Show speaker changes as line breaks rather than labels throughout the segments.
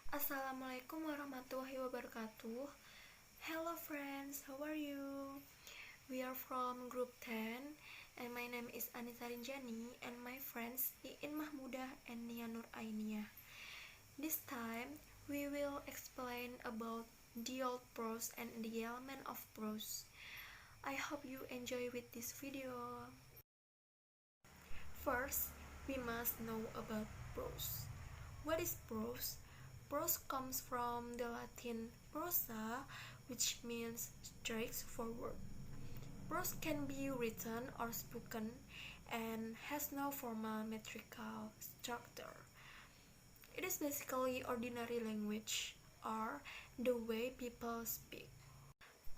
Assalamualaikum warahmatullahi wabarakatuh. Hello friends, how are you? We are from group 10 and my name is Annisa Rinjani and my friends Iin Mahmudah and Nia Nur Ainiah. This time we will explain about the old prose and the element of prose. I hope you enjoy with this video. First, we must know about prose. What is prose? Prose comes from the Latin prosa, which means straightforward. Prose can be written or spoken and has no formal metrical structure. It is basically ordinary language or the way people speak.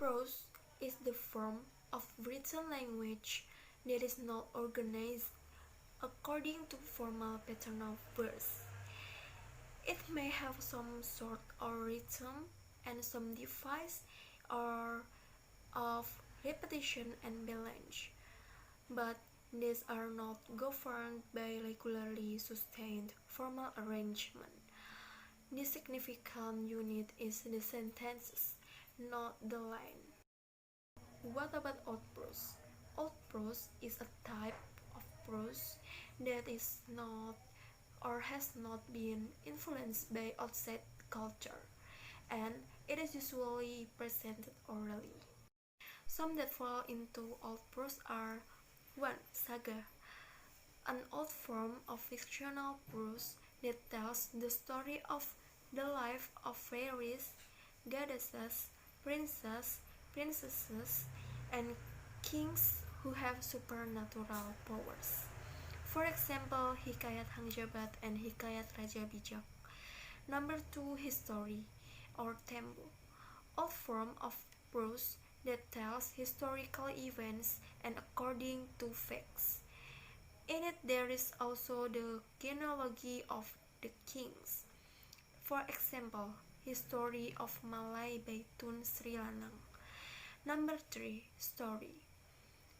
Prose is the form of written language that is not organized according to formal pattern of verse. It may have some sort of rhythm and some device or of repetition and balance, but these are not governed by regularly sustained formal arrangement. The significant unit is the sentences, not the line. What about old prose? Old prose is a type of prose that is not or has not been influenced by outside culture, and it is usually presented orally. Some that fall into old prose are 1. Saga, an old form of fictional prose that tells the story of the life of fairies, goddesses, princesses, and kings who have supernatural powers. For example, Hikayat Hang Jabat and Hikayat Raja Bijak. Number 2, history or tempo, old form of prose that tells historical events and according to facts. In it there is also the genealogy of the kings. For example, History of Malay by Tun Sri Lanang. Number 3, story,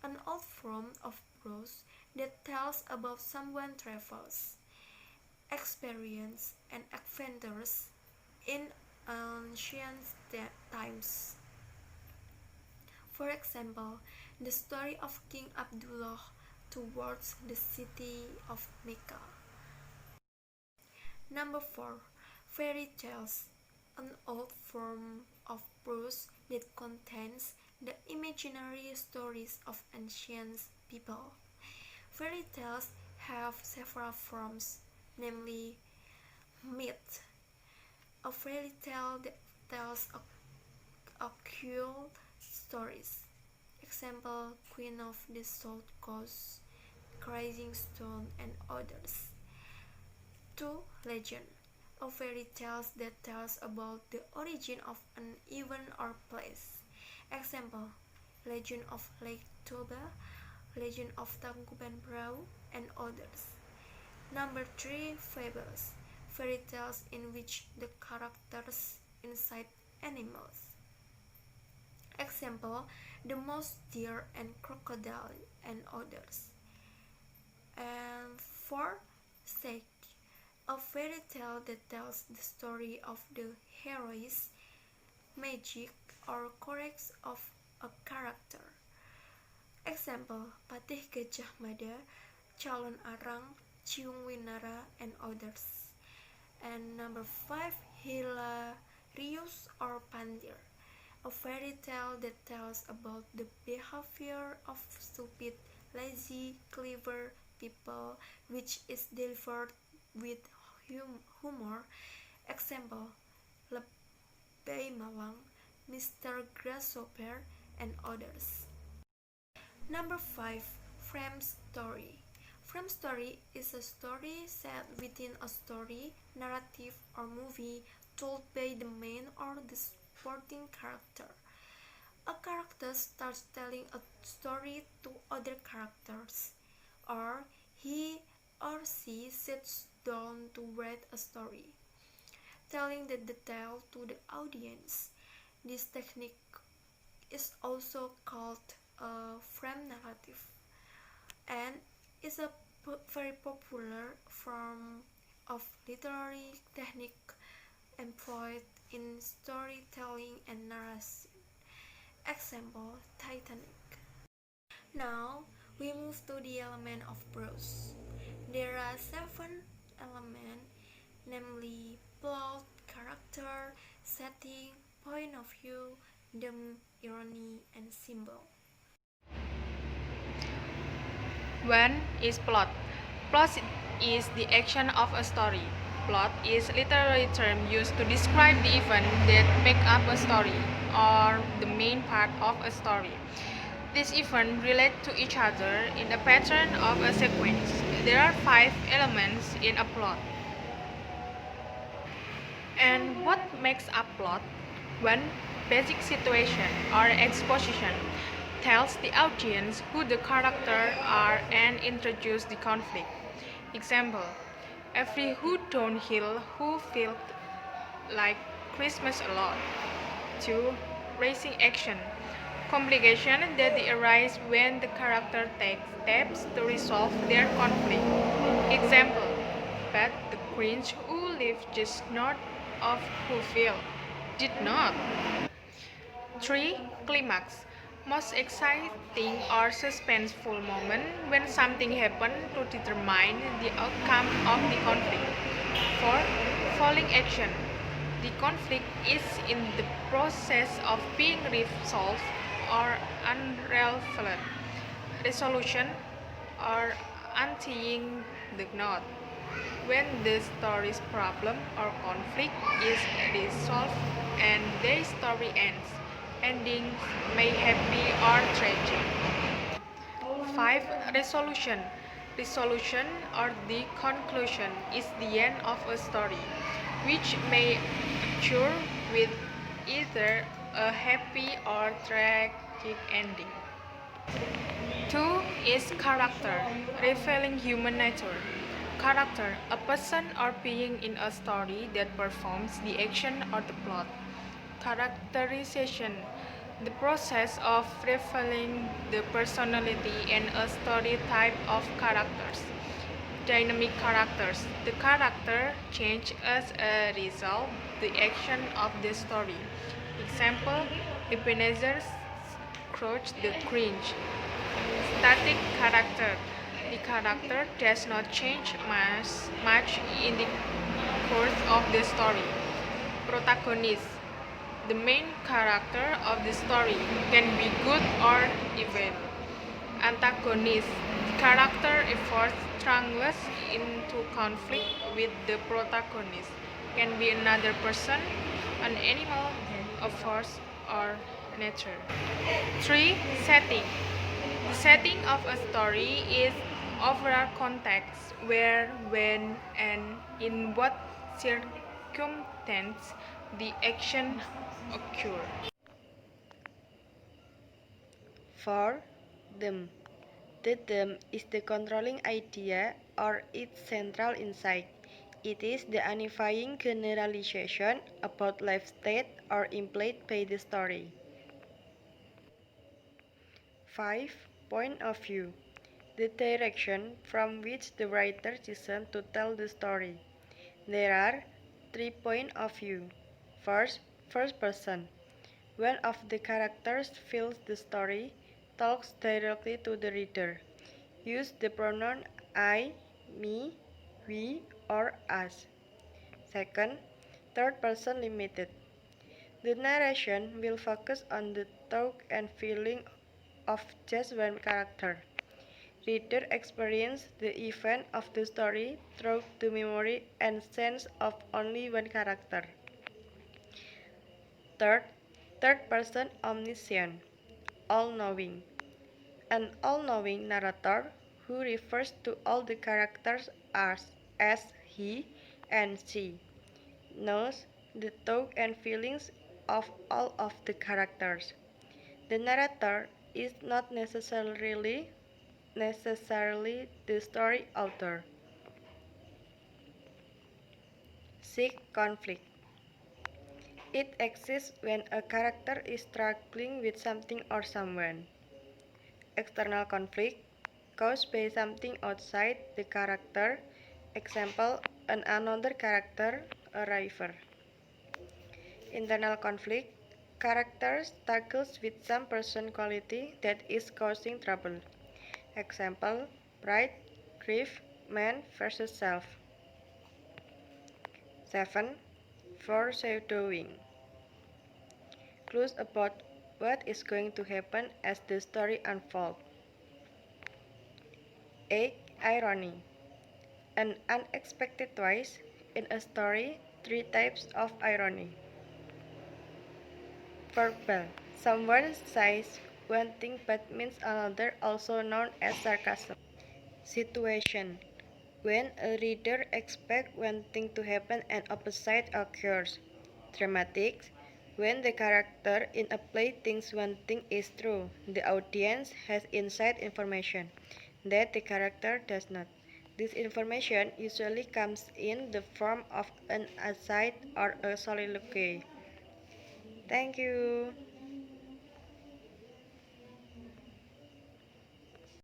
an old form of prose that tells about someone's travels, experience, and adventures in ancient times. For example, the story of King Abdullah towards the city of Mecca. Number 4, fairy tales, an old form of prose that contains the imaginary stories of ancient people. Fairy tales have several forms, namely myth, a fairy tale that tells occult stories. Example, Queen of the South Coast, Rising Stone, and others. 2. Legend, a fairy tale that tells about the origin of an event or place. Example, Legend of Lake Toba, Legend of Tangkuban Perahu, and others. Number 3, fables, fairy tales in which the characters incite animals. Example, the mouse, deer, and crocodile, and others. And 4, sage, a fairy tale that tells the story of the heroes, magic, or courage of a character. Example, Patih Gajah Mada, Calon Arang, Ciung Winara, and others. And number 5, Hilarious or Pandir, a fairy tale that tells about the behavior of stupid, lazy, clever people, which is delivered with humor. Example, Lebay Malang, Mr. Grasshopper, and others. Number 5, frame story. Frame story is a story set within a story, narrative, or movie told by the main or the supporting character. A character starts telling a story to other characters, or he or she sits down to write a story, telling the detail to the audience. This technique is also called a frame narrative and is a very popular form of literary technique employed in storytelling and narration. Example, Titanic. Now, we move to the element of prose. There are 7 elements, namely plot, character, setting, point of view, theme, irony, and symbol.
1 is plot. Plot is the action of a story. Plot is a literary term used to describe the event that make up a story or the main part of a story. These events relate to each other in a pattern of a sequence. There are 5 elements in a plot. And what makes up plot? 1. Basic situation or exposition tells the audience who the characters are and introduces the conflict. Example, every who downhill who felt like Christmas a lot. 2. Racing action. Complications that arise when the character takes steps to resolve their conflict. Example, but the Grinch who lived just north of Whoville did not. 3. Climax. Most exciting or suspenseful moment when something happens to determine the outcome of the conflict. 4. Falling action. The conflict is in the process of being resolved or unraveled. Resolution or untying the knot. When the story's problem or conflict is resolved and the story ends. Endings may happy or tragic. 5. Resolution. Resolution or the conclusion is the end of a story, which may occur with either a happy or tragic ending. 2 is character, revealing human nature. Character, a person or being in a story that performs the action or the plot. Characterization, the process of revealing the personality and a story type of characters. Dynamic characters, the character change as a result the action of the story. Example, Ebenezer Scrooge the Grinch. Static character, the character does not change much in the course of the story. Protagonist, the main character of the story can be good or evil. Antagonist, the character efforts strangles into conflict with the protagonist, can be another person, an animal, a force, or nature. 3. Setting. The setting of a story is overall context where, when, and in what circumstance the action occurs.
4. Theme. The theme is the controlling idea or its central insight. It is the unifying generalization about life state or implied by the story. 5. Point of view. The direction from which the writer chooses to tell the story. There are 3 points of view. First person. One of the characters fills the story, talks directly to the reader. Use the pronoun I, me, we, or us. Second, third person limited. The narration will focus on the thought and feeling of just one character. Reader experience the event of the story through the memory and sense of only one character. Third person omniscient, all-knowing. An all-knowing narrator who refers to all the characters as he and she, knows the thoughts and feelings of all of the characters. The narrator is not necessarily the story author. 6. Conflict. It exists when a character is struggling with something or someone. External conflict caused by something outside the character. Example, another character, a river. Internal conflict. Character struggles with some person quality that is causing trouble. Example, pride, grief, man versus self. 7. Foreshadowing. Clues about what is going to happen as the story unfolds. 8. Irony. An unexpected twist in a story. 3 types of irony. Verbal. Someone says one thing but means another, also known as sarcasm. Situation. When a reader expects one thing to happen and opposite occurs. Dramatic. When the character in a play thinks one thing is true, the audience has inside information that the character does not. This information usually comes in the form of an aside or a soliloquy. Thank you.